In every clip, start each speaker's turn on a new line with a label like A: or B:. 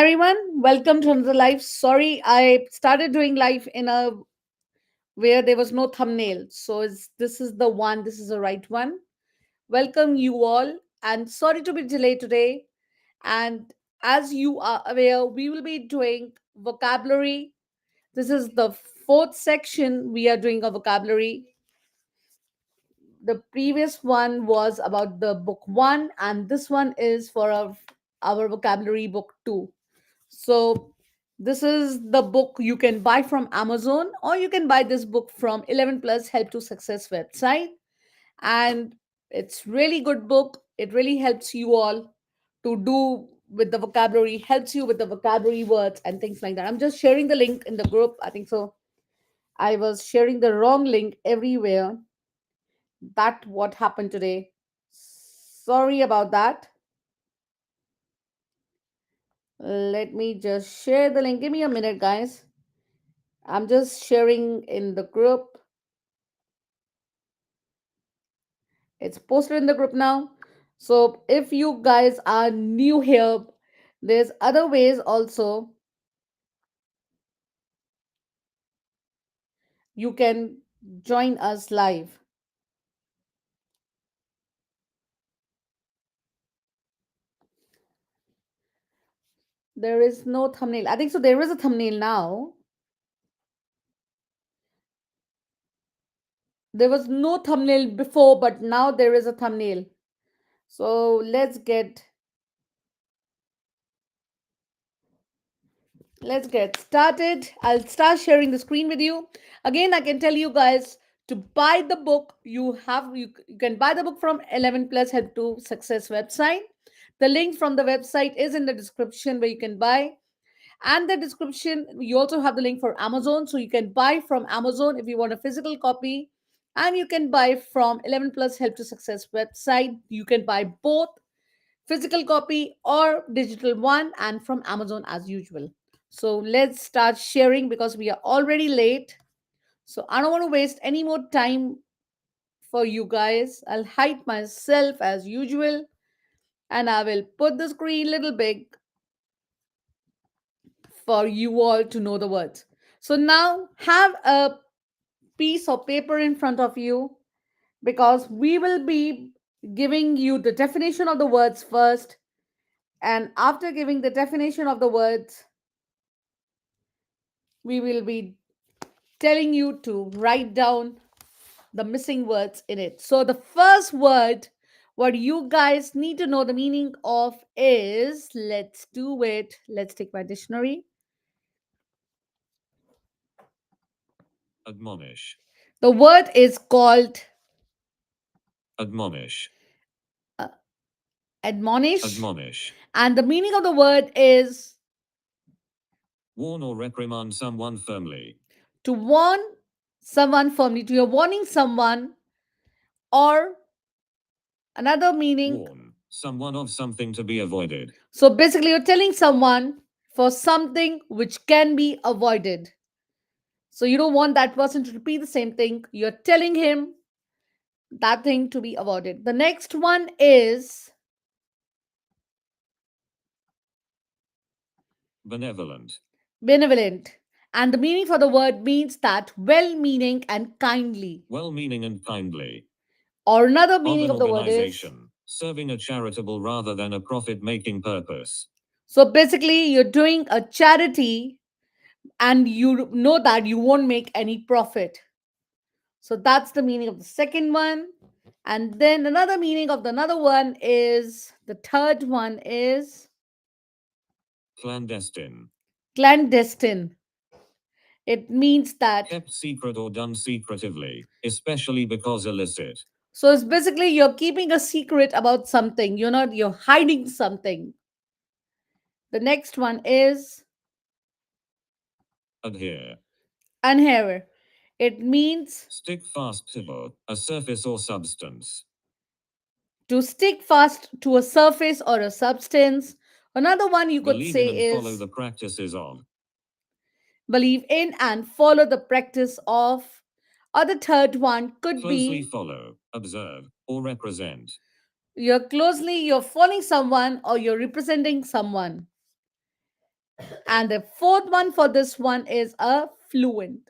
A: everyone, welcome to another live. Sorry, I started doing live in a where there was no thumbnail. This is the one, this is the right one. Welcome you all, and sorry to be delayed today. And as you are aware, we will be doing vocabulary. This is the fourth section we are doing a vocabulary. The previous one was about the book one, and this one is for our vocabulary book two. So this is the book you can buy from Amazon, or you can buy this book from 11 Plus Help to Success website. And it's really good book. It really helps you all to do with the vocabulary, helps you with the vocabulary words and things like that. I'm just sharing the link in the group. I think so. I was sharing the wrong link everywhere. That what happened today. Sorry about that. Let me just share the link. Give me a minute, guys. I'm just sharing in the group. It's posted in the group now. So if you guys are new here, there's other ways also you can join us live. There is no thumbnail. I think so. There is a thumbnail now. There was no thumbnail before, but now there is a thumbnail. So let's get started. I'll start sharing the screen with you. Again, I can tell you guys to buy the book. You can buy the book from 11 Plus Help to Success website. The link from the website is in the description where you can buy. And the description, you also have the link for Amazon. So you can buy from Amazon if you want a physical copy. And you can buy from 11 Plus Help to Success website. You can buy both physical copy or digital one, and from Amazon as usual. So let's start sharing because we are already late. So I don't want to waste any more time for you guys. I'll hide myself as usual, and I will put the screen a little big for you all to know the words. So now have a piece of paper in front of you because we will be giving you the definition of the words first. And after giving the definition of the words, we will be telling you to write down the missing words in it. So the first word, what you guys need to know the meaning of is, let's do it. Let's take my dictionary.
B: Admonish.
A: The word is called
B: Admonish.
A: uh, admonish,
B: Admonish.
A: and the meaning of the word is
B: Warn or reprimand someone firmly.
A: to warn someone firmly. To you're warning someone, or another meaning.
B: Warn someone of something to be avoided.
A: So basically, you're telling someone for something which can be avoided. So you don't want that person to repeat the same thing. You're telling him that thing to be avoided. The next one is
B: Benevolent.
A: benevolent. And the meaning for the word means that well meaning and kindly.
B: Well meaning and kindly.
A: Or another
B: Of
A: meaning
B: an
A: of the word is,
B: organization. Serving a charitable rather than a profit making purpose.
A: so basically, you're doing a charity and you know that you won't make any profit. So that's the meaning of the second one. And then another meaning of the another one is, the third one is
B: Clandestine.
A: clandestine. It means that,
B: Kept secret or done secretively, especially because illicit.
A: so it's basically you're keeping a secret about something. You're hiding something. The next one is
B: Adhere.
A: adhere. It means
B: Stick fast to a surface or substance.
A: to stick fast to a surface or a substance. Another one you could
B: Believe in
A: say
B: and follow
A: is
B: the practices of.
A: believe in and follow the practice of. Or the third one could
B: Closely
A: be
B: follow, observe, or represent.
A: you're following someone or you're representing someone. And the fourth one for this one is a fluent.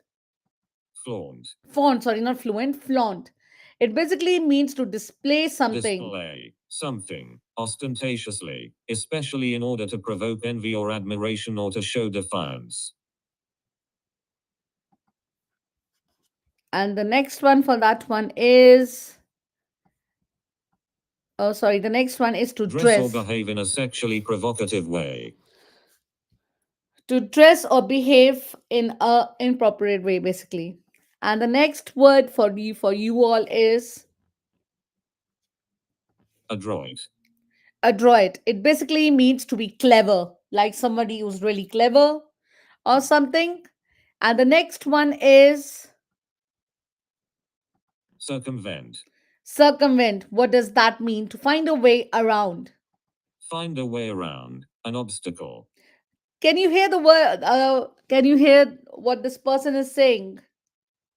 B: Flaunt.
A: Font, sorry, not fluent, flaunt. It basically means to display something.
B: Display something ostentatiously, especially in order to provoke envy or admiration or to show defiance.
A: And the next one for that one is, oh, sorry, the next one is to
B: Dress or
A: dress.
B: behave in a sexually provocative way.
A: To dress or behave in a inappropriate way, basically. And the next word for you all is
B: Adroit.
A: adroit. It basically means to be clever, like somebody who's really clever or something. And the next one is
B: Circumvent.
A: circumvent. What does that mean? To find a way around.
B: Find a way around an obstacle.
A: Can you hear the word? Can you hear what this person is saying?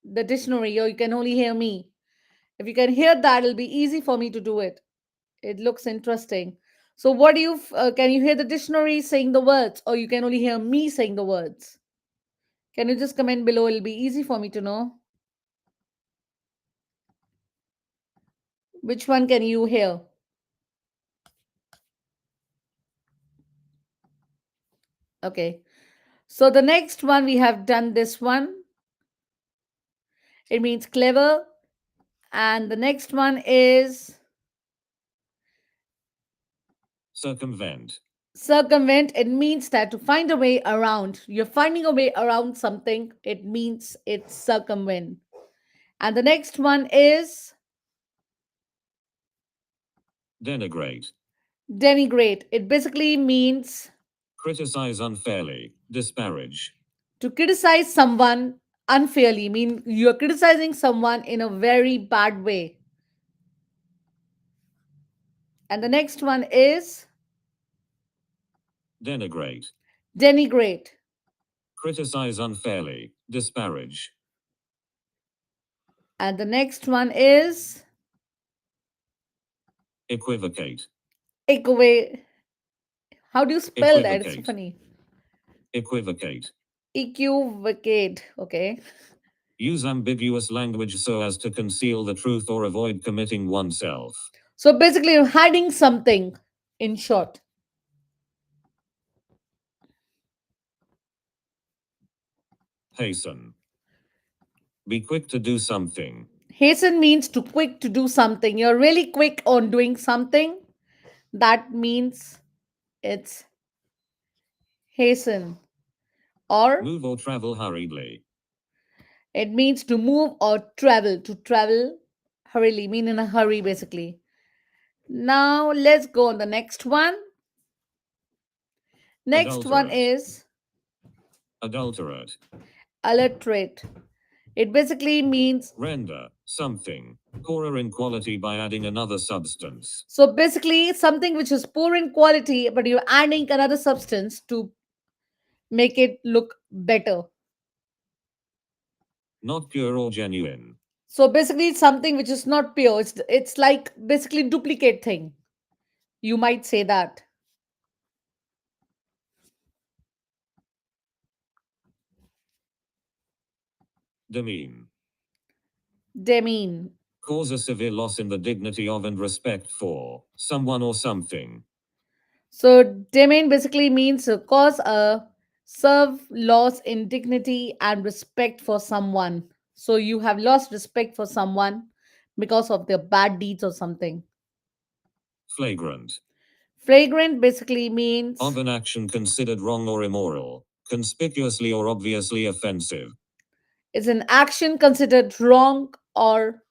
A: The dictionary, or you can only hear me. If you can hear that, it'll be easy for me to do it. It looks interesting. So, what do can you hear the dictionary saying the words, or you can only hear me saying the words? Can you just comment below? It'll be easy for me to know. Which one can you hear? Okay. So, the next one we have done this one. It means clever. And the next one is
B: Circumvent.
A: circumvent. It means that to find a way around. You're finding a way around something. It means it's circumvent. And the next one is
B: Denigrate.
A: denigrate. It basically means
B: Criticize unfairly. Disparage.
A: to criticize someone unfairly. Mean you're criticizing someone in a very bad way. And the next one is
B: Denigrate.
A: denigrate.
B: Criticize unfairly. Disparage.
A: And the next one is
B: Equivocate.
A: equivocate. How do you spell that? It's so
B: Equivocate.
A: funny.
B: Equivocate.
A: Equivocate. Okay.
B: Use ambiguous language so as to conceal the truth or avoid committing oneself.
A: So basically, you're hiding something, in short.
B: Hasten. Be quick to do something.
A: Hasten means to quick to do something. You're really quick on doing something. That means it's hasten. Or
B: Move or travel hurriedly.
A: it means to move or travel. To travel hurriedly, mean in a hurry, basically. Now let's go on the next one. Next one
B: Adulterate.
A: is
B: Adulterate.
A: alliterate. It basically means,
B: Render something poorer in quality by adding another substance.
A: so basically something which is poor in quality, but you're adding another substance to make it look better.
B: Not pure or genuine.
A: So basically it's something which is not pure. It's like basically duplicate thing. You might say that.
B: Demean.
A: Demean.
B: Cause a severe loss in the dignity of and respect for someone or something.
A: So demean basically means to cause a serve loss in dignity and respect for someone. So you have lost respect for someone because of their bad deeds or something.
B: Flagrant.
A: Flagrant basically means
B: Of an action considered wrong or immoral, conspicuously or obviously offensive.
A: it's an action considered wrong or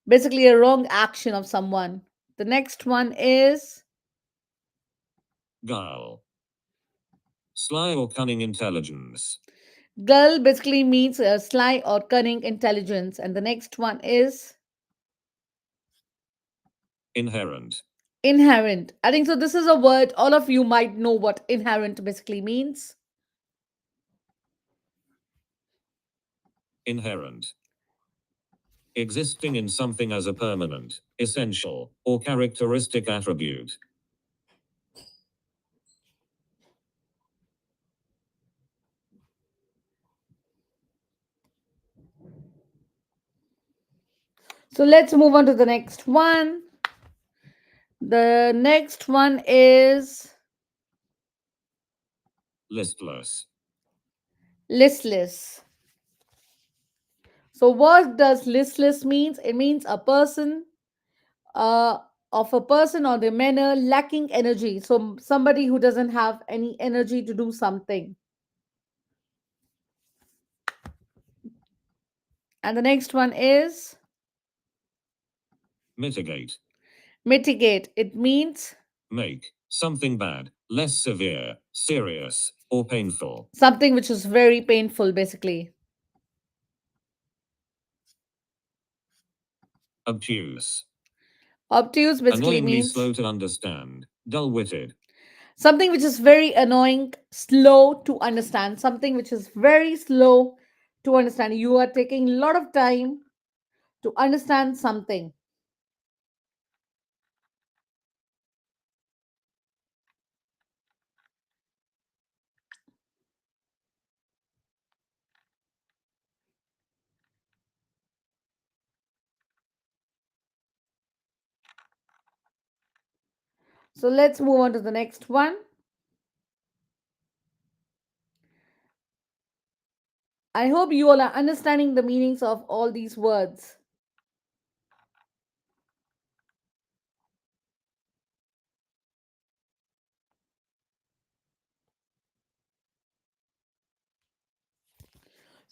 A: basically a wrong action of someone. The next one is
B: Guile. Sly or cunning intelligence.
A: gull basically means a sly or cunning intelligence. And the next one is
B: Inherent.
A: inherent. I think so. This is a word all of you might know what inherent basically means.
B: Inherent. Existing in something as a permanent, essential, or characteristic attribute.
A: So let's move on to the next one. The next one is
B: Listless.
A: listless. So what does listless means? It means a person uh, of a person or the manner lacking energy. So somebody who doesn't have any energy to do something. And the next one is
B: Mitigate.
A: mitigate. It means
B: Make something bad less severe, serious, or painful.
A: something which is very painful, basically.
B: Obtuse.
A: Obtuse basically
B: Annoyingly
A: means
B: slow to understand. Dull witted.
A: something which is very annoying, slow to understand. Something which is very slow to understand. You are taking a lot of time to understand something. So let's move on to the next one. I hope you all are understanding the meanings of all these words.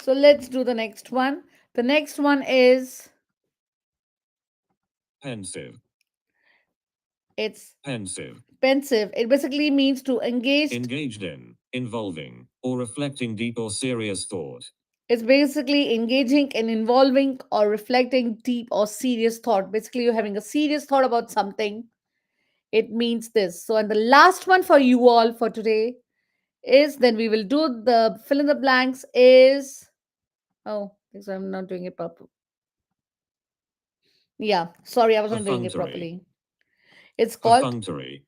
A: So let's do the next one. The next one is
B: Pensive.
A: it's
B: Pensive.
A: pensive. It basically means to engage.
B: Engaged in, involving, or reflecting deep or serious thought.
A: It's basically engaging in involving or reflecting deep or serious thought. Basically, you're having a serious thought about something. It means this. So, and the last one for you all for today is then we will do the fill in the blanks is oh, because I'm not doing it properly. Yeah, sorry, I wasn't doing it
B: Perfunctory.
A: properly. It's called
B: Perfunctory.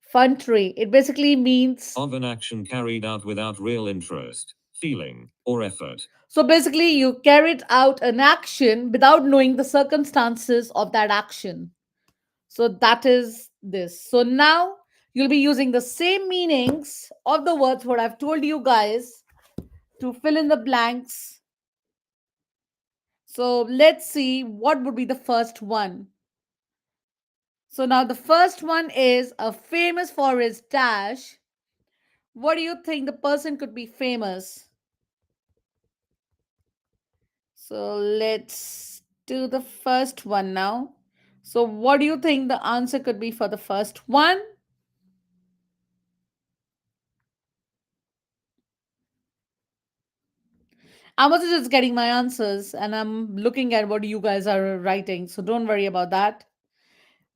A: funtry. It basically means
B: Of an action carried out without real interest, feeling, or effort.
A: so basically you carried out an action without knowing the circumstances of that action. So that is this. So now you'll be using the same meanings of the words what I've told you guys to fill in the blanks. So let's see what would be the first one. So now the first one is a famous for his dash. What do you think the person could be famous? So let's do the first one now. So what do you think the answer could be for the first one? I'm also just getting my answers and I'm looking at what you guys are writing. So don't worry about that.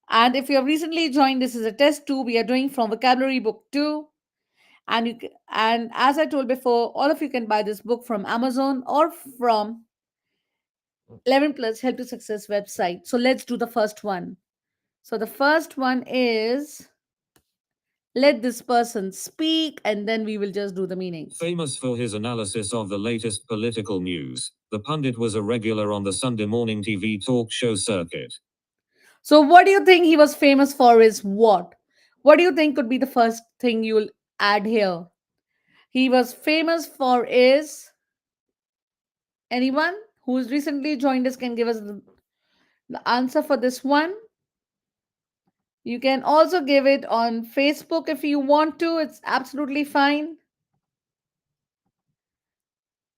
A: And if you have recently joined, this is a test 2 we are doing from vocabulary book 2. And and as I told before, all of you can buy this book from Amazon or from 11 plus help to success website. So let's do the first one. So the first one is let this person speak and then we will just do the meanings.
B: Famous for his analysis of the latest political news, the pundit was a regular on the Sunday morning TV talk show circuit.
A: So what do you think he was famous for is what? What do you think could be the first thing you'll add here? He was famous for is anyone who's recently joined us can give us the answer for this one. You can also give it on Facebook if you want to. It's absolutely fine.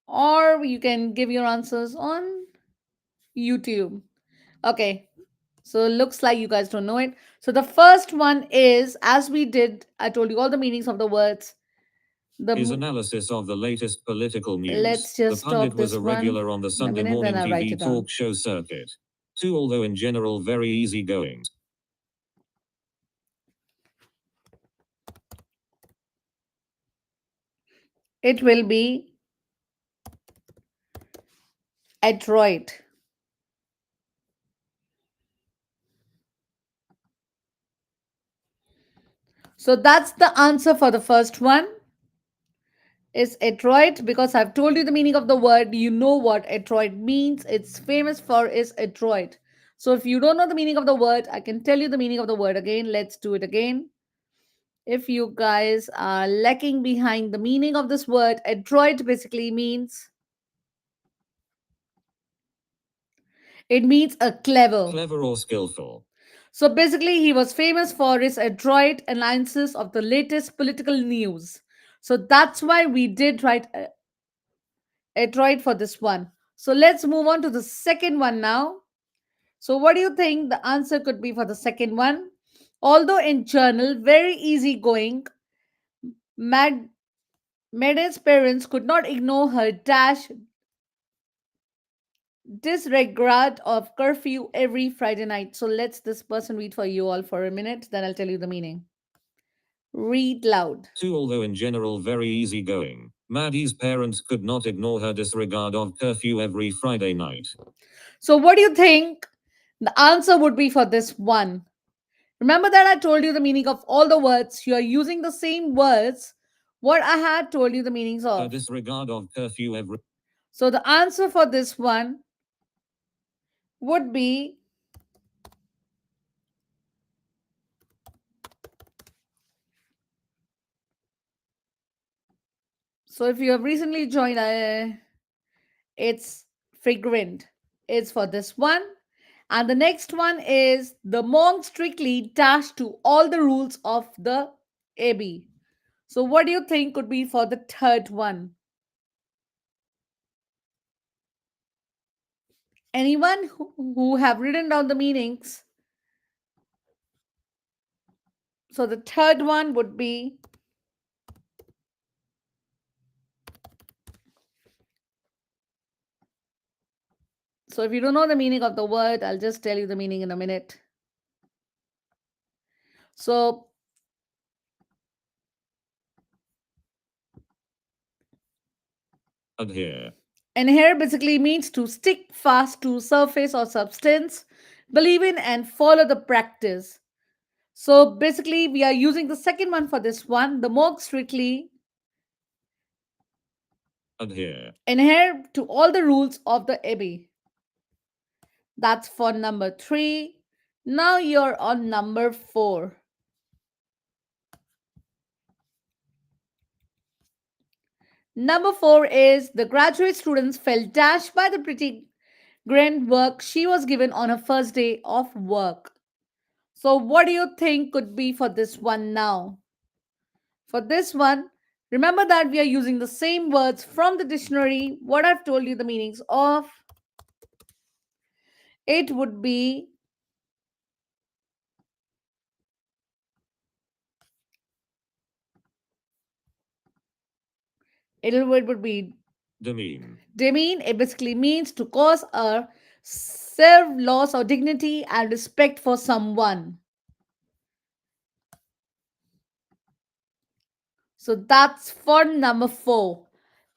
A: Or you can give your answers on YouTube. Okay. So looks like you guys don't know it. So the first one is as we did, I told you all the meanings of the words.
B: His
A: The
B: analysis of the latest political news,
A: let's
B: the
A: just
B: pundit
A: stop
B: was a
A: this one
B: regular on the
A: in a
B: Sunday
A: minute, then
B: morning
A: I'll write
B: TV
A: it down.
B: talk show circuit. 2 although in general very easygoing.
A: It will be adroit. So that's the answer for the first one. is adroit because I've told you the meaning of the word. You know what adroit means. It's famous for is adroit. So if you don't know the meaning of the word, I can tell you the meaning of the word again. Let's do it again. If you guys are lacking behind the meaning of this word, adroit basically means it means a clever.
B: Clever or skillful.
A: So basically, he was famous for his adroit analysis of the latest political news. So that's why we did write adroit for this one. So let's move on to the second one now. So what do you think the answer could be for the second one? Although in journal, very easygoing, Mad Madden's parents could not ignore her dash disregard of curfew every Friday night. So let's this person read for you all for a minute, then I'll tell you the meaning. Read loud.
B: Two, although in general very easygoing, Maddie's parents could not ignore her disregard of curfew every Friday night.
A: So what do you think the answer would be for this one? Remember that I told you the meaning of all the words. You are using the same words what I had told you the meanings
B: Her
A: of.
B: disregard of curfew every.
A: So the answer for this one would be, so if you have recently joined, it's frequent. It's for this one. And the next one is the monk strictly dashed to all the rules of the abbey. So what do you think could be for the third one? Anyone who have written down the meanings? So the third one would be, so if you don't know the meaning of the word, I'll just tell you the meaning in a minute. So
B: Adhere.
A: adhere basically means to stick fast to surface or substance, believe in and follow the practice. So basically, we are using the second one for this one. The more strictly
B: Adhere.
A: adhere to all the rules of the abbey. That's for number three. Now you're on number four. Number four is the graduate students felt dashed by the pretty grand work she was given on her first day of work. So, what do you think could be for this one now? For this one, remember that we are using the same words from the dictionary. What I've told you the meanings of it would be, it would be
B: Demean.
A: demean. It basically means to cause a severe loss of dignity and respect for someone. So that's for number four.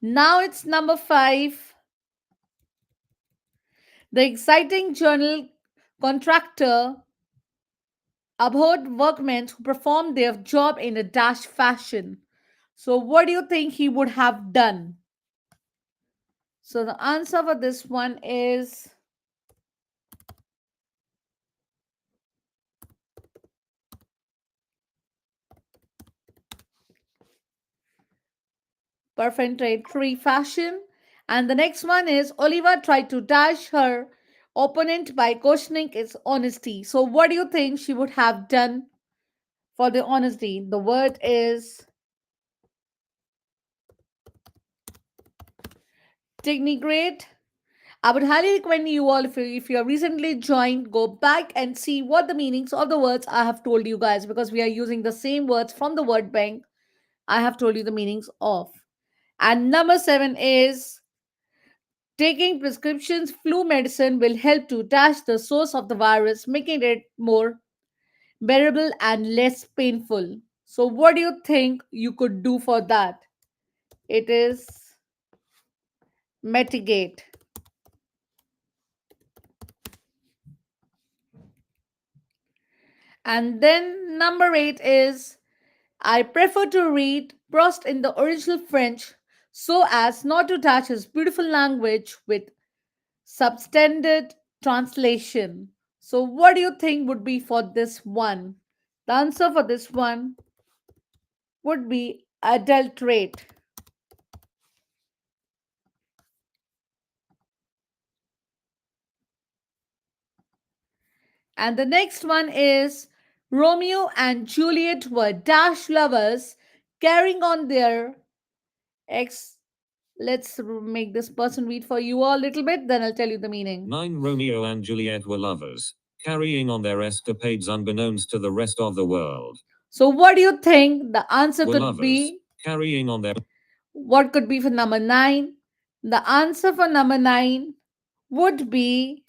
A: Now it's number five. The exciting journal contractor abhorred workmen who performed their job in a dash fashion. So, what do you think he would have done? So, the answer for this one is perfunctory fashion. And the next one is Oliver tried to dash her opponent by questioning his honesty. So, what do you think she would have done for the honesty? The word is denigrate. I would highly recommend you all, if you have recently joined, go back and see what the meanings of the words I have told you guys, because we are using the same words from the word bank I have told you the meanings of. And number seven is taking prescriptions flu medicine will help to dash the source of the virus, making it more bearable and less painful. So, what do you think you could do for that? It is mitigate. And then number eight is I prefer to read Proust in the original French so as not to touch his beautiful language with substandard translation. So, what do you think would be for this one? The answer for this one would be adulterate. And the next one is Romeo and Juliet were dash lovers carrying on their ex. Let's make this person read for you a little bit, then I'll tell you the meaning.
B: 9. Romeo and Juliet were lovers, carrying on their escapades unbeknownst to the rest of the world.
A: So, what do you think the answer
B: Were
A: could
B: lovers,
A: be?
B: carrying on their.
A: What could be for number nine? The answer for number nine would be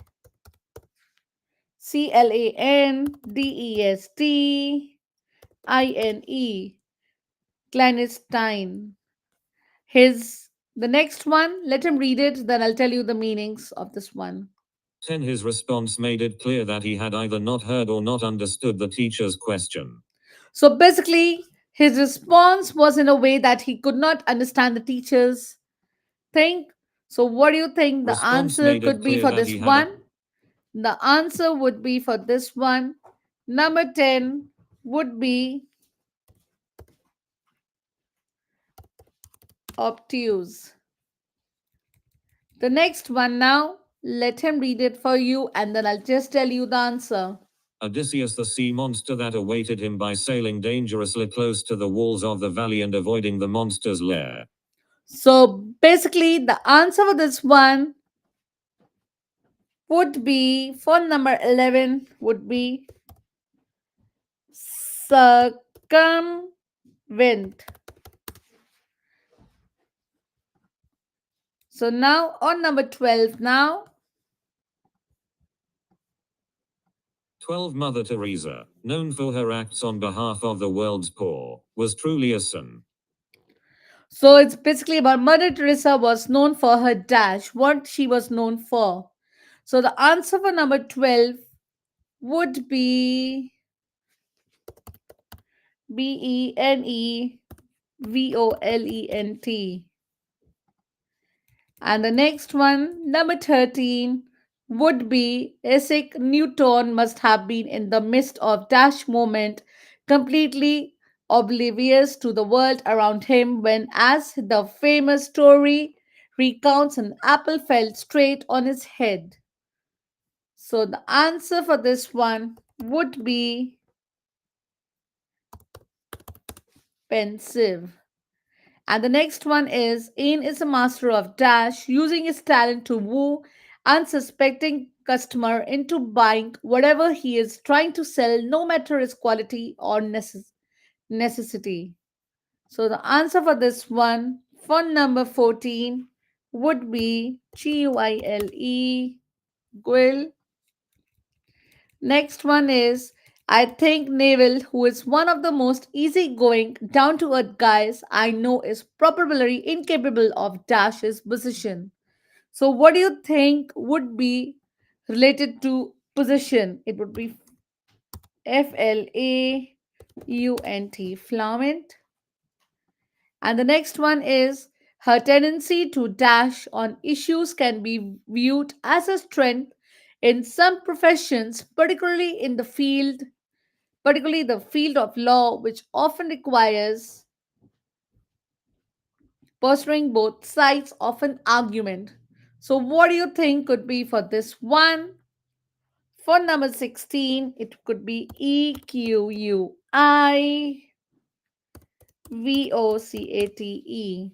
A: Clandestine, clandestine. His the next one, let him read it, then I'll tell you the meanings of this one.
B: 10. His response made it clear that he had either not heard or not understood the teacher's question.
A: So basically, his response was in a way that he could not understand the teacher's thing. So, what do you think the
B: Response
A: answer
B: made it
A: could be
B: clear
A: for
B: that
A: this
B: he had.
A: one? The answer would be for this one. Number 10 would be obtuse. The next one now, let him read it for you and then I'll just tell you the answer.
B: Odysseus, the sea monster that awaited him by sailing dangerously close to the walls of the valley and avoiding the monster's lair.
A: So basically, the answer for this one would be for number 11 would be circumvent. 'Now on number 12 now.
B: 12. Mother Teresa, known for her acts on behalf of the world's poor, was truly a son.
A: So it's basically about Mother Teresa was known for her dash, what she was known for. So the answer for number 12 would be Benevolent. And the next one, number 13, would be Isaac Newton must have been in the midst of dash moment, completely oblivious to the world around him when, as the famous story recounts, an apple fell straight on his head. So the answer for this one would be pensive. And the next one is Ain is a master of dash, using his talent to woo unsuspecting customer into buying whatever he is trying to sell, no matter its quality or necessity. So the answer for this one, for number 14, would be Guile. Next one is I think Neville, who is one of the most easygoing, down to earth guys I know, is probably incapable of Dash's position. So, what do you think would be related to position? It would be Flaunt, flaumant. And the next one is her tendency to dash on issues can be viewed as a strength in some professions, particularly the field of law, which often requires pursuing both sides of an argument. So, what do you think could be for this one? For number 16, it could be Equivocate.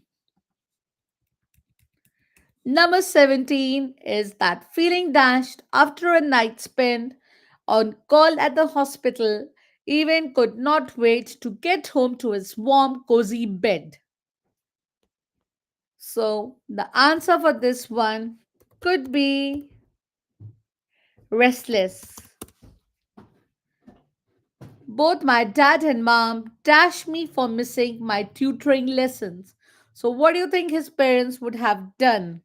A: Number 17 is that feeling dashed after a night spent on call at the hospital, even could not wait to get home to his warm, cozy bed. So, the answer for this one could be restless. Both my dad and mom dashed me for missing my tutoring lessons. So, what do you think his parents would have done?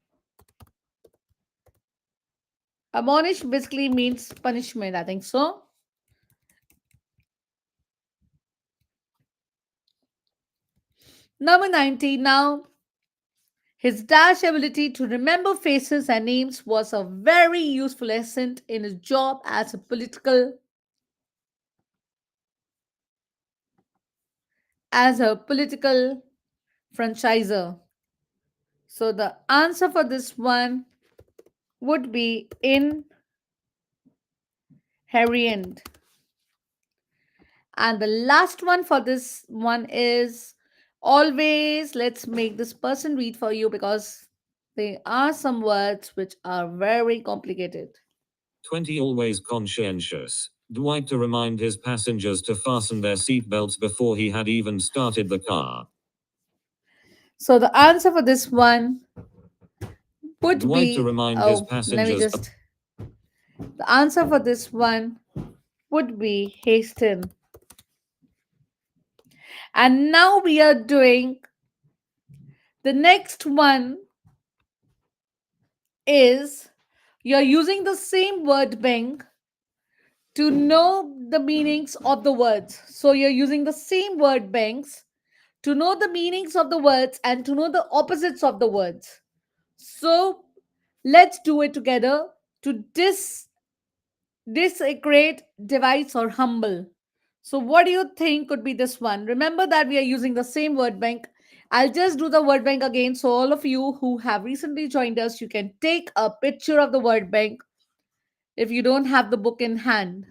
A: Admonish basically means punishment, I think so. Number 19 now. His dash ability to remember faces and names was a very useful asset in his job as a political franchiser. So the answer for this one would be inherent. And the last one for this one is always, let's make this person read for you because there are some words which are very complicated.
B: 20. Always conscientious. Dwight to remind his passengers to fasten their seatbelts before he had even started the car.
A: So the answer for this one would
B: Dwight to
A: be,
B: remind his
A: oh, let me
B: passengers.
A: just, the answer for this one would be hasten. And now we are doing the next one is you're using the same word bank to know the meanings of the words. So you're using the same word banks to know the meanings of the words and to know the opposites of the words. So let's do it together to disaggregate, devise, or humble. So what do you think could be this one? Remember that we are using the same word bank. I'll just do the word bank again. So all of you who have recently joined us, you can take a picture of the word bank if you don't have the book in hand.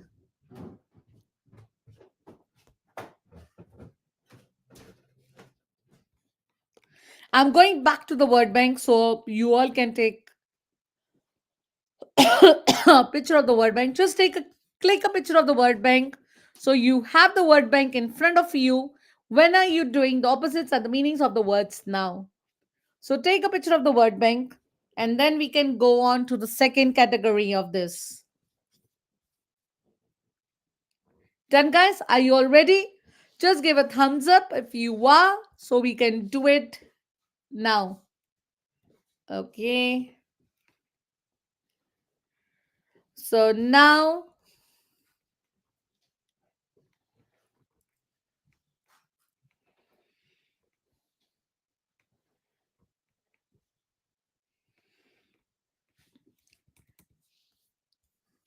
A: I'm going back to the word bank so you all can take a picture of the word bank. Just click a picture of the word bank so you have the word bank in front of you. When are you doing the opposites and the meanings of the words now? So take a picture of the word bank and then we can go on to the second category of this. Done, guys? Are you all ready? Just give a thumbs up if you are so we can do it now. Okay. So now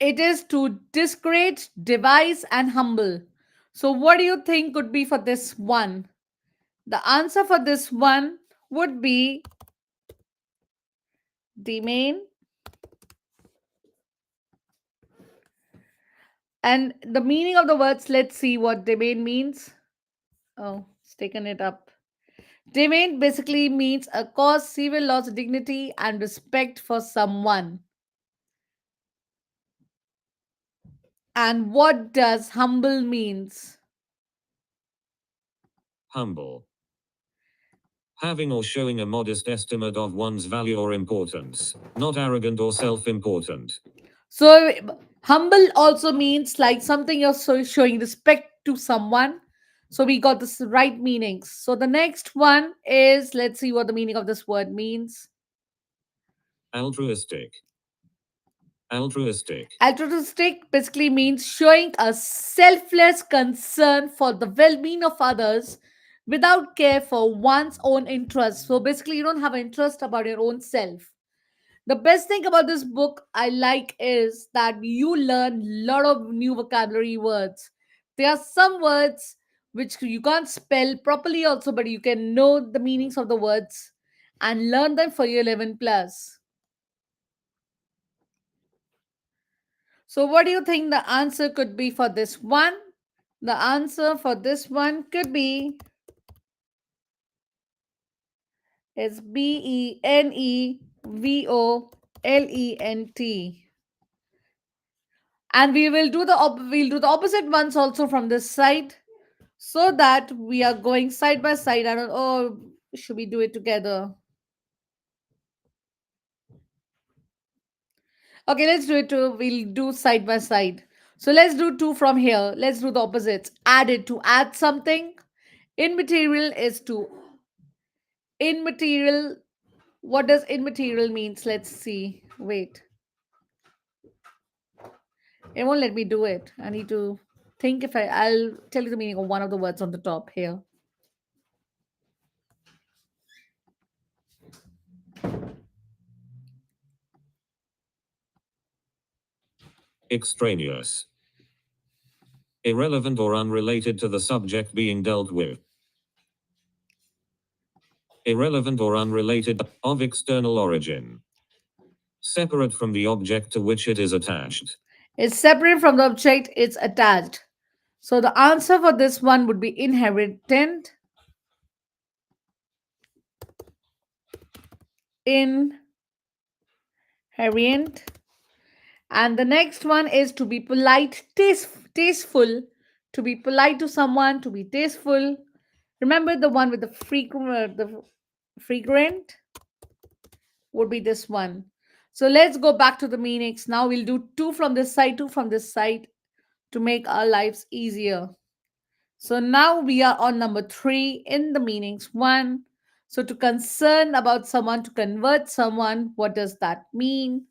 A: it is to discourage, devise, and humble. So, what do you think could be for this one? The answer for this one would be demean. And the meaning of the words, let's see what demean means. Oh, it's taken it up. Demean basically means a cause civil loss of dignity and respect for someone. And what does humble means?
B: Humble. Having or showing a modest estimate of one's value or importance, not arrogant or self important.
A: So humble also means like something you're showing respect to someone. So we got this right meanings. So the next one is, let's see what the meaning of this word means.
B: Altruistic. Altruistic.
A: Altruistic basically means showing a selfless concern for the well-being of others without care for one's own interests. So basically, you don't have an interest about your own self. The best thing about this book I like is that you learn a lot of new vocabulary words. There are some words which you can't spell properly also, but you can know the meanings of the words and learn them for your 11 plus. So what do you think the answer could be for this one? The answer for this one could be is benevolent. And we'll do the opposite ones also from this side so that we are going side by side. I don't, oh, should we do it together? Okay, let's do it too. We'll do side by side. So let's do two from here. Let's do the opposites. Add it to add something. Immaterial is to immaterial. What does immaterial means? Let's see. Wait. It won't let me do it. I need to think if I'll tell you the meaning of one of the words on the top here.
B: extraneous, irrelevant or unrelated to the subject being dealt with, irrelevant or unrelated, of external origin, separate from the object to which it is attached,
A: It's separate from the object it's attached. So the answer for this one would be inherent, inherent. And the next one is to be polite, tasteful. To be polite to someone, to be tasteful. Remember the one with the frequent would be this one. So let's go back to the meanings. Now we'll do two from this side, two from this side to make our lives easier. So now we are on number three in the meanings. One. So to concern about someone, to convert someone, what does that mean?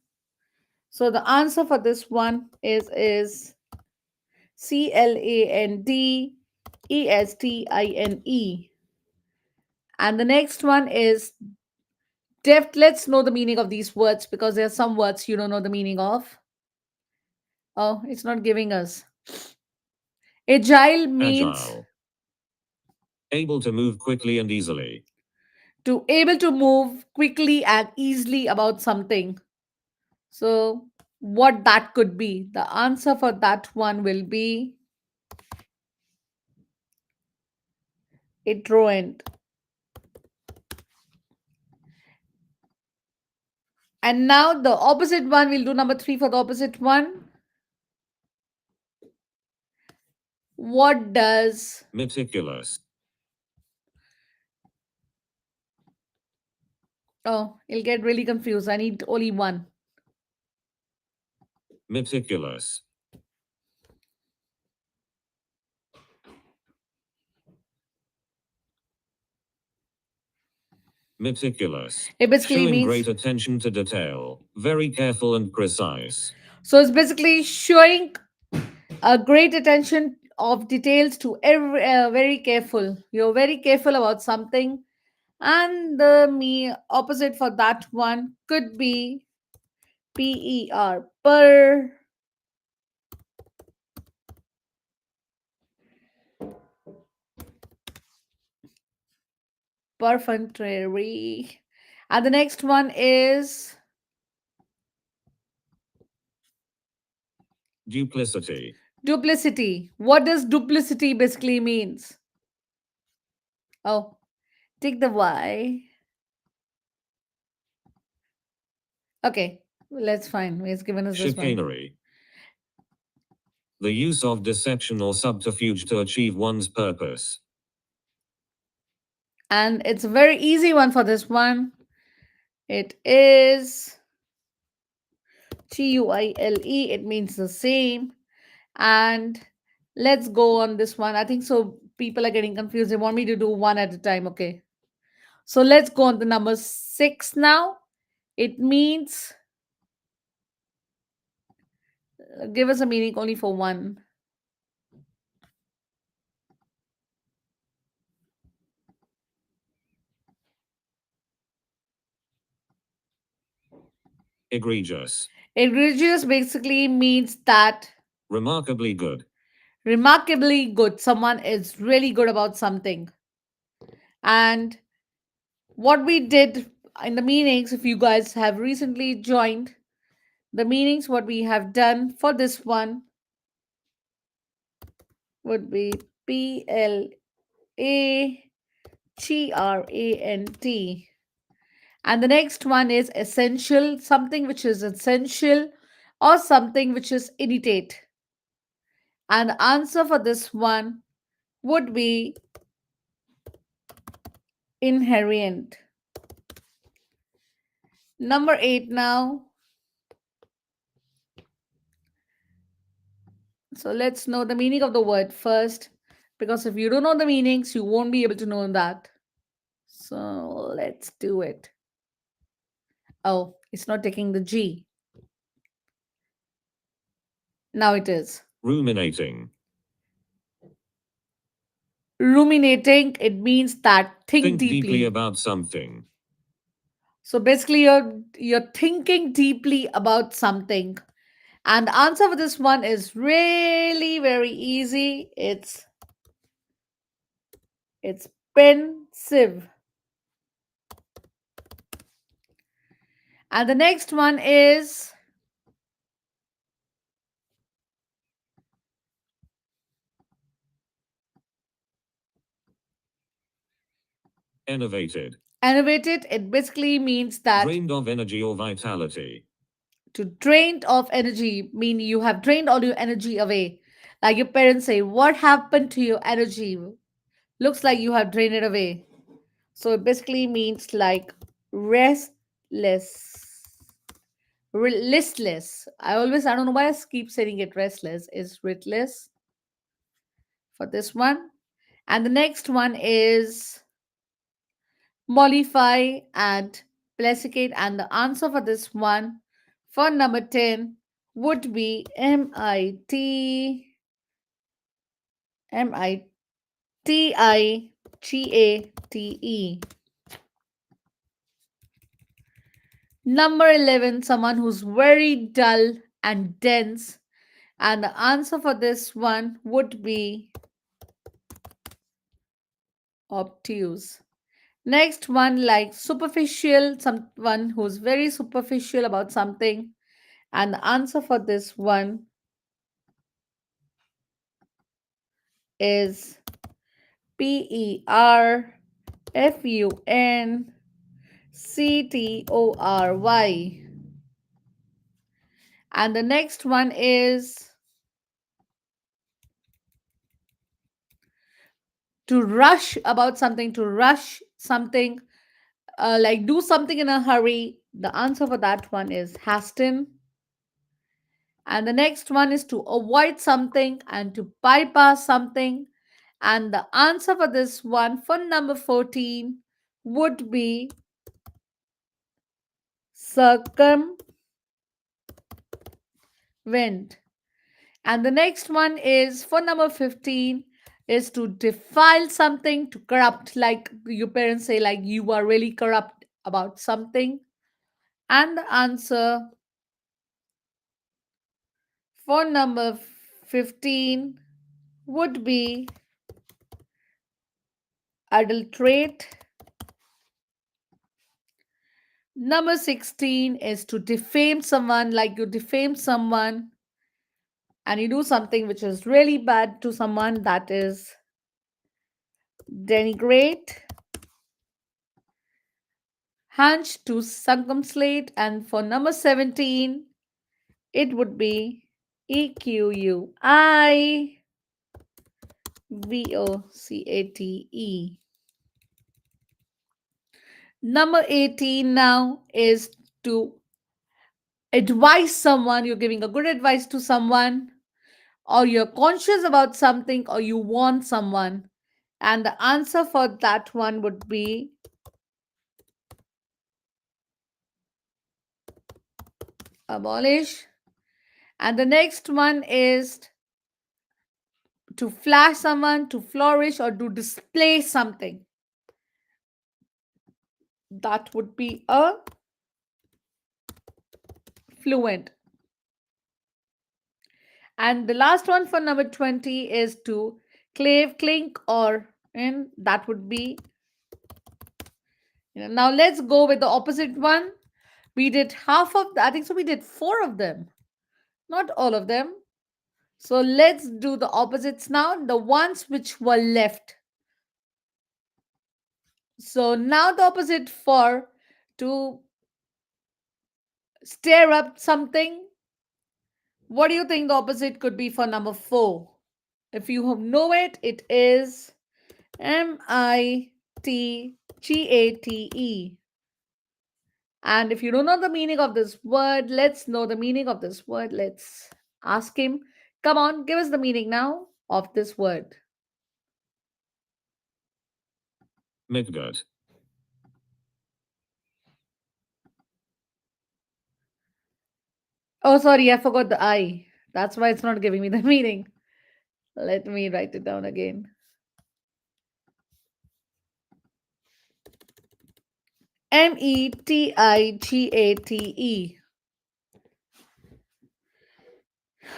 A: So the answer for this one is CLANDESTINE. And the next one is deft. Let's know the meaning of these words because there are some words you don't know the meaning of. Oh, it's not giving us. Agile means
B: agile, able to move quickly and easily,
A: to able to move quickly and easily about something. So what that could be? The answer for that one will be iterant. And now the opposite one, we'll do number three for the opposite one. What does
B: meticulous,
A: oh, it'll get really confused. I need only one.
B: meticulous, meticulous,
A: It basically
B: showing
A: means
B: great attention to detail, very careful and precise,
A: so it's basically showing a great attention of details to every very careful. You're very careful about something, and the me opposite for that one could be per perfunctory. And the next one is
B: duplicity,
A: duplicity. What does duplicity basically means? Oh, take the Y. Okay, let's find. It's given us this one.
B: chicanery, the use of deception or subterfuge to achieve one's purpose,
A: And it's a very easy one for this one. It is GUILE. It means the same. And let's go on this one. I think so. People are getting confused. They want me to do one at a time. Okay. So let's go on the number six now. It means give us a meaning only for one.
B: egregious,
A: Egregious basically means that
B: remarkably good,
A: remarkably good. Someone is really good about something. And what we did in the meanings, if you guys have recently joined the meanings, what we have done for this one would be PLAGRANT. And the next one is essential, something which is essential or something which is imitate. And the answer for this one would be inherent. Number eight now. So let's know the meaning of the word first. Because if you don't know the meanings, you won't be able to know that. So let's do it. Oh, it's not taking the G. Now it is.
B: ruminating,
A: Ruminating, it means that think
B: think deeply
A: deeply.
B: about something,
A: So basically you're thinking deeply about something. And the answer for this one is really very easy. It's pensive. And the next one is
B: Enervated.
A: enervated. It basically means that
B: Drained of energy or vitality.
A: to drained of energy mean you have drained all your energy away. Like your parents say, what happened to your energy? Looks like you have drained it away. So it basically means like restless. Listless. I don't know why I keep saying it restless. Is restless for this one. And the next one is mollify and placate. And the answer for this one, for number 10, would be MITIGATE. Number 11, someone who's very dull and dense. And the answer for this one would be obtuse. Next one, like superficial, someone who's very superficial about something. And the answer for this one is PERFUNCTORY. And the next one is to rush about something, to rush something, like do something in a hurry. The answer for that one is hasten. And the next one is to avoid something and to bypass something. And the answer for this one, for number 14, would be circumvent. And the next one is for number 15 is to defile something, to corrupt, like your parents say, like you are really corrupt about something. And the answer for number 15 would be adulterate. Number 16 is to defame someone, like you defame someone and you do something which is really bad to someone, that is denigrate. Hunch, to circumslate. And for number 17, it would be EQUIVOCATE. Number 18 now is to advise someone. You're giving a good advice to someone, or you're conscious about something, or you want someone. And the answer for that one would be abolish. And the next one is to flash someone, to flourish, or to display something. That would be a fluent. And the last one for number 20 is to clave, clink, or in. That would be. Now let's go with the opposite one. We did half of, I think so, we did four of them, not all of them. So let's do the opposites now, the ones which were left. So now the opposite for to stir up something. What do you think the opposite could be for number 4? If you know it, it is MITGATE. And if you don't know the meaning of this word, let's know the meaning of this word. Let's ask him. Come on, give us the meaning now of this word.
B: Midgut.
A: Oh, sorry, I forgot the I. That's why it's not giving me the meaning. Let me write it down again. METIGATE.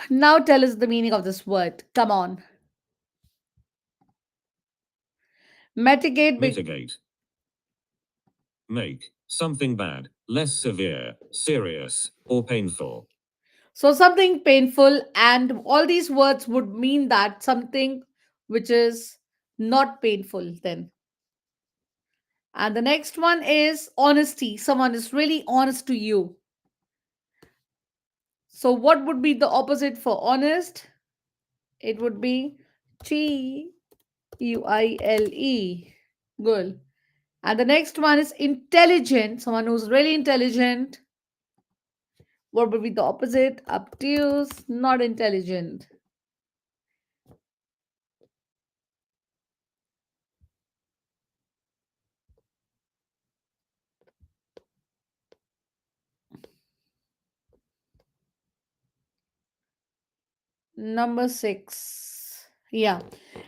A: Now tell us the meaning of this word. Come on. Mitigate.
B: Mitigate. Make something bad, less severe, serious, or painful.
A: So something painful, and all these words would mean that something which is not painful then. And the next one is honesty. Someone is really honest to you. So what would be the opposite for honest? It would be Guile. Good. And the next one is intelligent. Someone who's really intelligent. What would be the opposite? Obtuse, not intelligent. Number six. Yeah.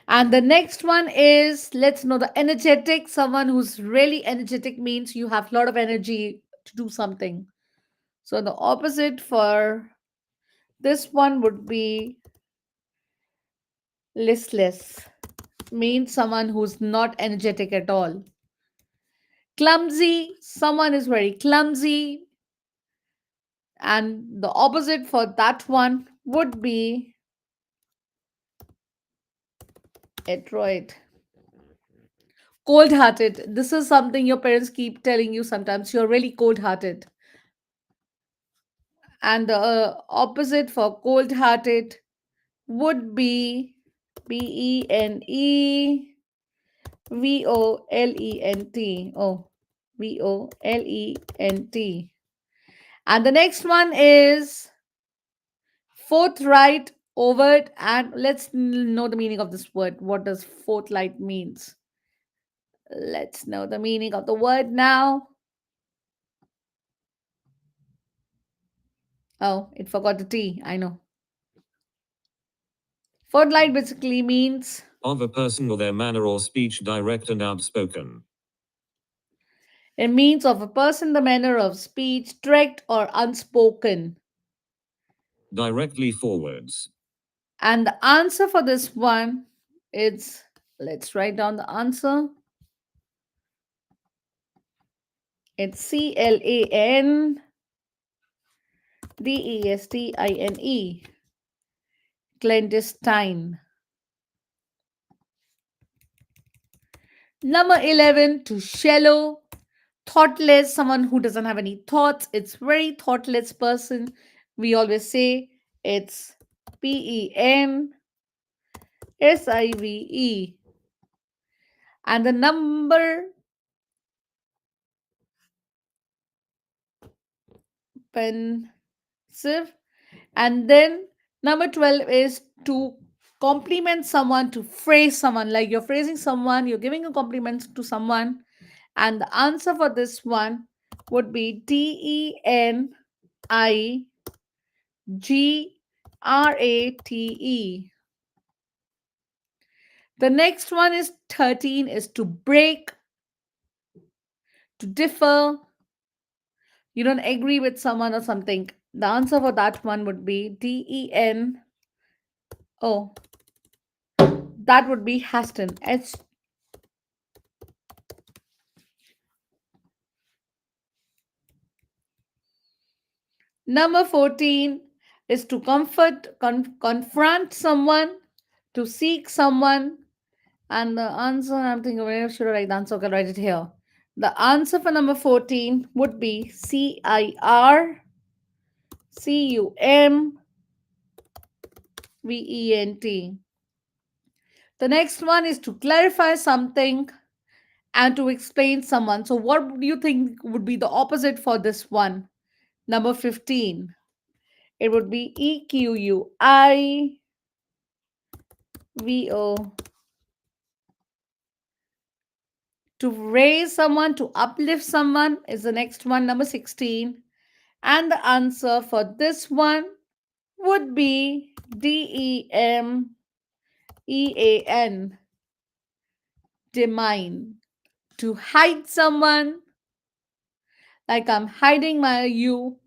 A: And the next one is, let's know, the energetic. Someone who's really energetic means you have a lot of energy to do something. So the opposite for this one would be listless, means someone who's not energetic at all. Clumsy, someone is very clumsy. And the opposite for that one would be adroit. Cold hearted. This is something your parents keep telling you sometimes. You're really cold hearted. And the opposite for cold hearted would be Benevent. Oh, Volent. And the next one is forthright, overt, and let's know the meaning of this word. What does forthright means? Let's know the meaning of the word now. Oh, it forgot the T. I know. Forthright basically means
B: Of a person or their manner or speech direct and outspoken.
A: it means of a person, the manner of speech, direct or unspoken.
B: Directly forwards.
A: And the answer for this one is, let's write down the answer. It's Clandestine. Clandestine. Number 11, to shallow, thoughtless, someone who doesn't have any thoughts. It's very thoughtless person. We always say it's Pensive. And the number pensive. And then number 12 is to compliment someone, to phrase someone, like you're phrasing someone, you're giving a compliment to someone. And the answer for this one would be Deniggrate. The next one is 13 is to break, to differ. You don't agree with someone or something. The answer for that one would be Den. Oh, that would be Haston. Number 14 is to confront someone, to seek someone. And the answer, I'm thinking, where should I write the answer? Okay, write it here. The answer for number 14 would be Circumvent. The next one is to clarify something and to explain someone. So, what do you think would be the opposite for this one? Number 15. It would be Equivo. To raise someone, to uplift someone is the next one, number 16. And the answer for this one would be Demean. Demine. To hide someone, like I'm hiding my you,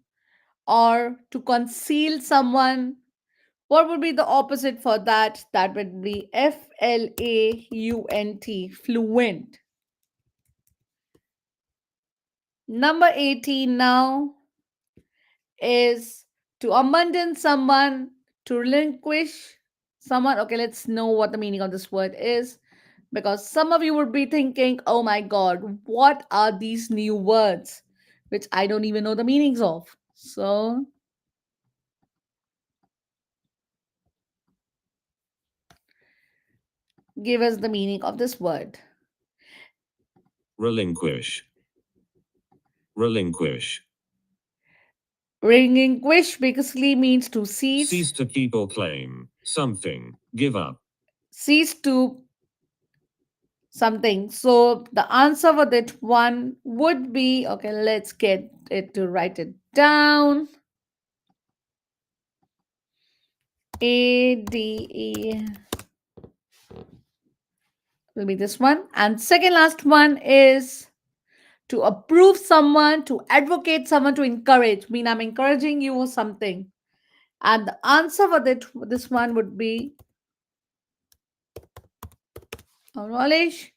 A: or to conceal someone, What would be the opposite for that? That would be FLAUNT, fluent. Number 18 now is to abandon someone, to relinquish someone. Okay, let's know what the meaning of this word is, because some of you would be thinking, oh my god, what are these new words which I don't even know the meanings of? So, give us the meaning of this word.
B: Relinquish. Relinquish.
A: Relinquish basically means to
B: Cease to keep or claim something. Give up.
A: cease to something. So the answer for that one would be, okay, let's get it to write it down. ADE will be this one. And second last one is to approve someone, to advocate someone, to encourage. Mean I'm encouraging you or something. And the answer for that this one would be knowledge.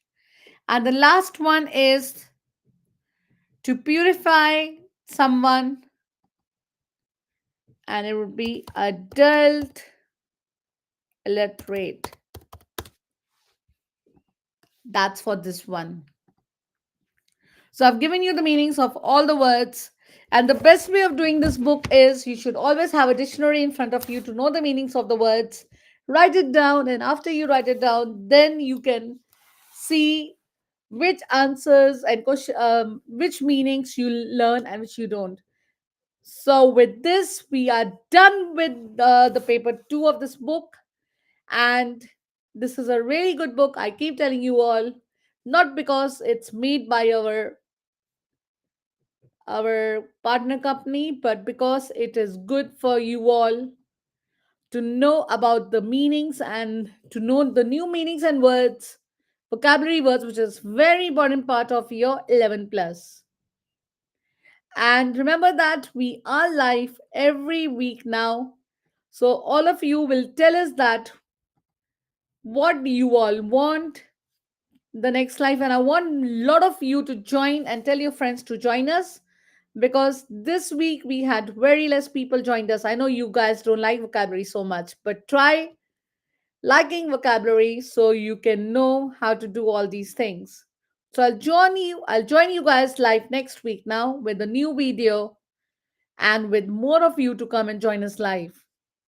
A: And the last one is to purify someone, and it would be adult illiterate. That's for this one. So I've given you the meanings of all the words. And the best way of doing this book is you should always have a dictionary in front of you to know the meanings of the words. Write it down, and after you write it down, then you can see which answers and question, which meanings you learn and which you don't. So with this, we are done with the paper two of this book, and this is a really good book. I keep telling you all, not because it's made by our partner company, but because it is good for you all to know about the meanings and to know the new meanings and words, vocabulary words, which is very important part of your 11 plus. And remember that we are live every week now. So all of you will tell us that what you all want the next live, and I want a lot of you to join and tell your friends to join us, because this week we had very less people joined us. I know you guys don't like vocabulary so much, but try liking vocabulary so you can know how to do all these things. So I'll join you guys live next week now with a new video and with more of you to come and join us live.